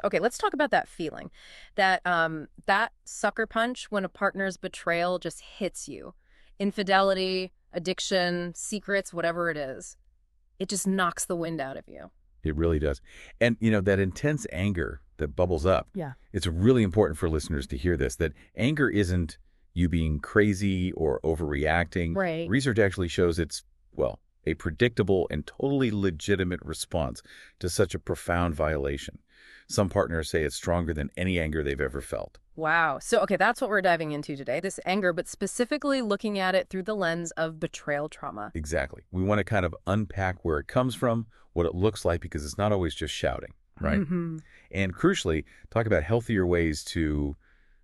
Okay, let's talk about that feeling. That sucker punch when a partner's betrayal just hits you. Infidelity, addiction, secrets, whatever it is. It just knocks the wind out of you. It really does. And, that intense anger that bubbles up, Yeah. it's really important for listeners to hear this, that anger isn't you being crazy or overreacting. Right. Research actually shows it's, well, a predictable and totally legitimate response to such a profound violation. Some partners say it's stronger than any anger they've ever felt. Wow. So, okay, that's what we're diving into today, this anger, but specifically looking at it through the lens of betrayal trauma. Exactly. We want to kind of unpack where it comes from, what it looks like, because it's not always just shouting, right? Mm-hmm. And crucially, talk about healthier ways to,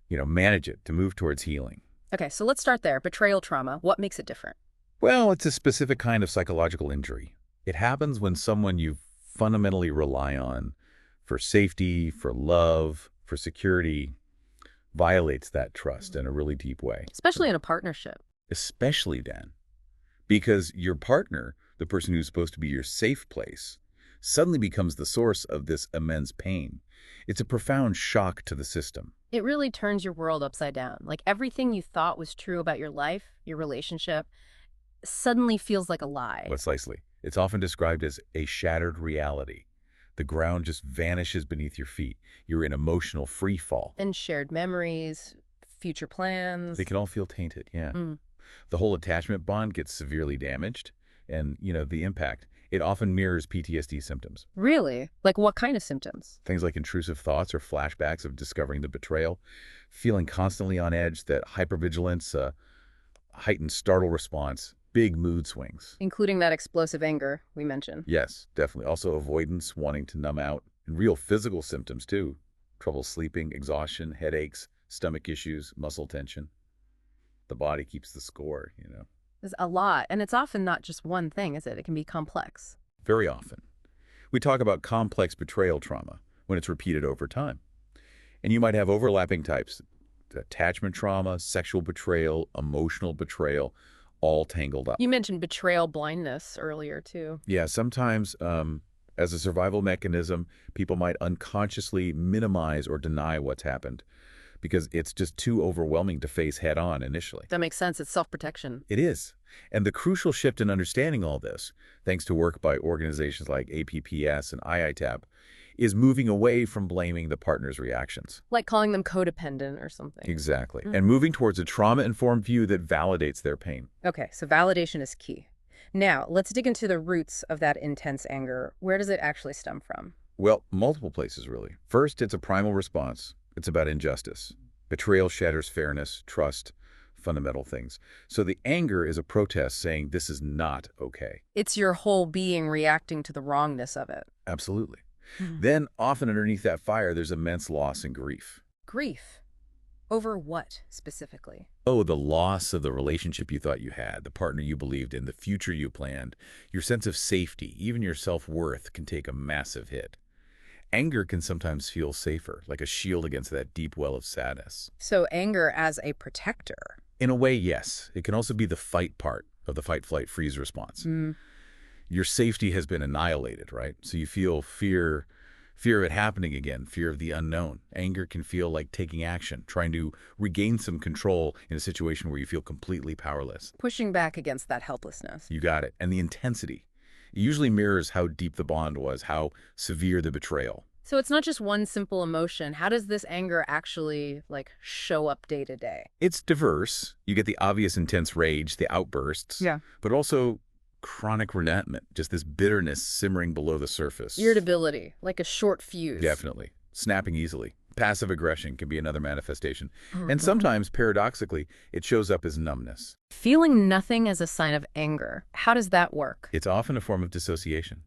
manage it, to move towards healing. Okay, so let's start there. Betrayal trauma. What makes it different? Well, it's a specific kind of psychological injury. It happens when someone you fundamentally rely on for safety, for love, for security, violates that trust in a really deep way. Especially in a partnership. Especially then, because your partner, the person who's supposed to be your safe place, suddenly becomes the source of this immense pain. It's a profound shock to the system. It really turns your world upside down. Like everything you thought was true about your life, your relationship, suddenly feels like a lie. Precisely. It's often described as a shattered reality. The ground just vanishes beneath your feet. You're in emotional free fall. And shared memories, future plans. They can all feel tainted, yeah. Mm. The whole attachment bond gets severely damaged, and, the impact, it often mirrors PTSD symptoms. Really? Like what kind of symptoms? Things like intrusive thoughts or flashbacks of discovering the betrayal, feeling constantly on edge, that hypervigilance, heightened startle response, big mood swings. Including that explosive anger we mentioned. Yes, definitely. Also avoidance, wanting to numb out, and real physical symptoms too. Trouble sleeping, exhaustion, headaches, stomach issues, muscle tension. The body keeps the score. There's a lot, and it's often not just one thing, is it? It can be complex. Very often. We talk about complex betrayal trauma when it's repeated over time. And you might have overlapping types: attachment trauma, sexual betrayal, emotional betrayal, all tangled up. You mentioned betrayal blindness earlier, too. Yeah, sometimes as a survival mechanism, people might unconsciously minimize or deny what's happened because it's just too overwhelming to face head on initially. That makes sense. It's self-protection. It is. And the crucial shift in understanding all this, thanks to work by organizations like APPS and IITAB, is moving away from blaming the partner's reactions. Like calling them codependent or something. Exactly. And moving towards a trauma-informed view that validates their pain. Okay, so validation is key. Now, let's dig into the roots of that intense anger. Where does it actually stem from? Well, multiple places, really. First, it's a primal response. It's about injustice. Betrayal shatters fairness, trust, fundamental things. So the anger is a protest saying this is not okay. It's your whole being reacting to the wrongness of it. Absolutely. Then, often underneath that fire, there's immense loss and grief. Grief. Over what, specifically? Oh, the loss of the relationship you thought you had, the partner you believed in, the future you planned, your sense of safety, even your self-worth can take a massive hit. Anger can sometimes feel safer, like a shield against that deep well of sadness. So anger as a protector. In a way, yes. It can also be the fight part of the fight, flight, freeze response. Your safety has been annihilated, right? So you feel fear of it happening again, fear of the unknown. Anger can feel like taking action, trying to regain some control in a situation where you feel completely powerless. Pushing back against that helplessness. You got it. And the intensity. It usually mirrors how deep the bond was, how severe the betrayal. So it's not just one simple emotion. How does this anger actually, show up day to day? It's diverse. You get the obvious intense rage, the outbursts. Yeah. But also chronic resentment, just this bitterness simmering below the surface. Irritability, like a short fuse. Definitely. Snapping easily. Passive aggression can be another manifestation. And sometimes, paradoxically, it shows up as numbness. Feeling nothing as a sign of anger. How does that work? It's often a form of dissociation.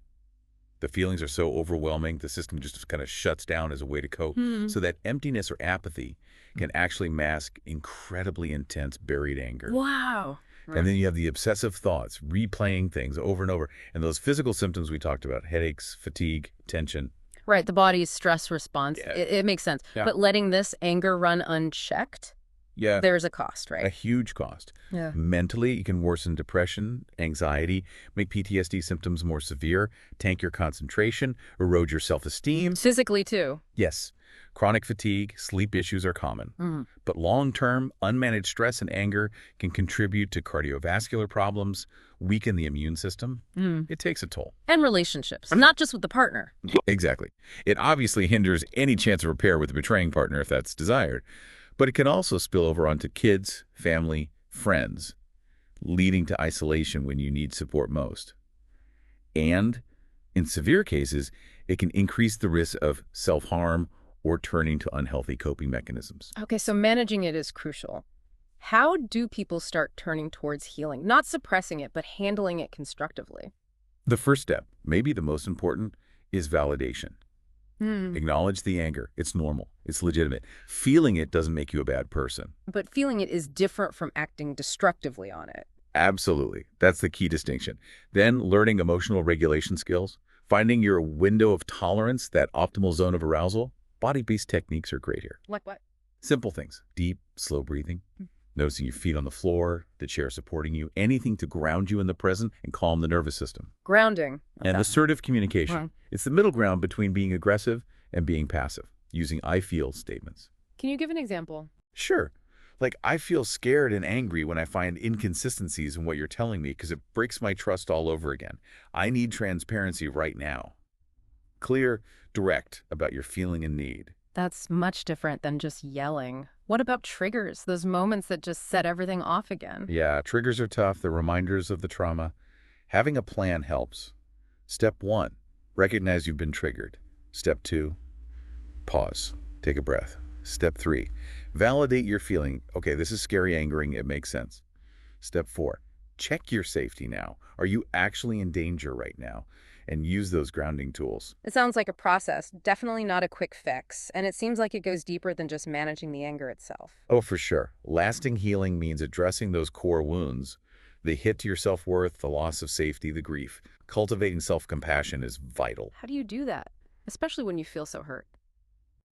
The feelings are so overwhelming, the system just kind of shuts down as a way to cope. So that emptiness or apathy can actually mask incredibly intense buried anger. Wow. And then you have the obsessive thoughts, replaying things over and over. And those physical symptoms we talked about, headaches, fatigue, tension. Right, the body's stress response. Yeah. It makes sense. Yeah. But letting this anger run unchecked, Yeah, there's a cost, a right? huge cost. Yeah. Mentally, it can worsen depression, anxiety, make PTSD symptoms more severe, tank your concentration, erode your self-esteem. Physically, too. Yes, chronic fatigue, sleep issues are common. Mm. But long-term, unmanaged stress and anger can contribute to cardiovascular problems, weaken the immune system. Mm. It takes a toll. And relationships, not just with the partner. Exactly. It obviously hinders any chance of repair with a betraying partner if that's desired. But it can also spill over onto kids, family, friends, leading to isolation when you need support most. And in severe cases, it can increase the risk of self-harm or turning to unhealthy coping mechanisms. Okay, so managing it is crucial. How do people start turning towards healing? Not suppressing it, but handling it constructively. The first step, maybe the most important, is validation. Hmm. Acknowledge the anger. It's normal. It's legitimate. Feeling it doesn't make you a bad person. But feeling it is different from acting destructively on it. Absolutely. That's the key distinction. Then learning emotional regulation skills, finding your window of tolerance, that optimal zone of arousal. Body-based techniques are great here. Like what? Simple things. Deep, slow breathing. Noticing your feet on the floor, the chair supporting you, anything to ground you in the present and calm the nervous system. Grounding. And Okay. assertive communication. Wow. It's the middle ground between being aggressive and being passive, using I feel statements. Can you give an example? Sure. Like, I feel scared and angry when I find inconsistencies in what you're telling me because it breaks my trust all over again. I need transparency right now. Clear, direct about your feeling and need. That's much different than just yelling. What about triggers? Those moments that just set everything off again? Yeah, triggers are tough. They're reminders of the trauma. Having a plan helps. Step 1, recognize you've been triggered. Step 2, pause. Take a breath. Step 3, validate your feeling. Okay, this is scary, angering. It makes sense. Step 4, check your safety now. Are you actually in danger right now? And use those grounding tools. It sounds like a process, definitely not a quick fix, and it seems like it goes deeper than just managing the anger itself. Oh, for sure. Lasting healing means addressing those core wounds, the hit to your self-worth, the loss of safety, the grief. Cultivating self-compassion is vital. How do you do that? Especially when you feel so hurt.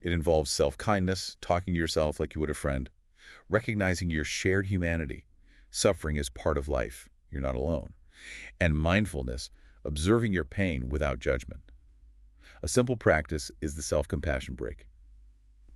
It involves self-kindness, talking to yourself like you would a friend, recognizing your shared humanity. Suffering is part of life. You're not alone. And mindfulness, observing your pain without judgment. A simple practice is the self-compassion break.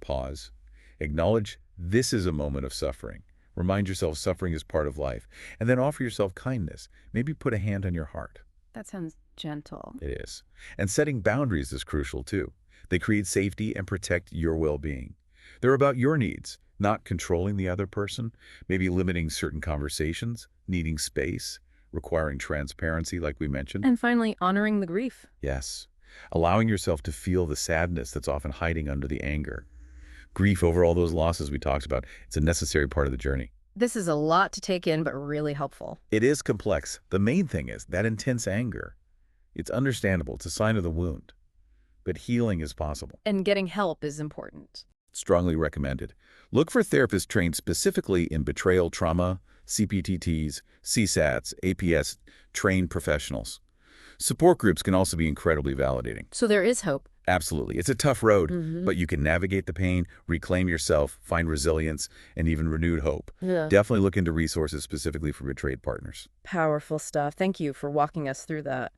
Pause. Acknowledge this is a moment of suffering. Remind yourself suffering is part of life. And then offer yourself kindness. Maybe put a hand on your heart. That sounds gentle. It is. And setting boundaries is crucial too. They create safety and protect your well-being. They're about your needs, not controlling the other person, maybe limiting certain conversations, needing space, requiring transparency like we mentioned. And finally, honoring the grief. Yes. Allowing yourself to feel the sadness that's often hiding under the anger. Grief over all those losses we talked about, it's a necessary part of the journey. This is a lot to take in, but really helpful. It is complex. The main thing is that intense anger. It's understandable. It's a sign of the wound. But healing is possible. And getting help is important. Strongly recommended. Look for therapists trained specifically in betrayal trauma, CPTTs, CSATs, APS, trained professionals. Support groups can also be incredibly validating. So there is hope. Absolutely. It's a tough road, but you can navigate the pain, reclaim yourself, find resilience, and even renewed hope. Yeah. Definitely look into resources specifically for betrayed partners. Powerful stuff. Thank you for walking us through that.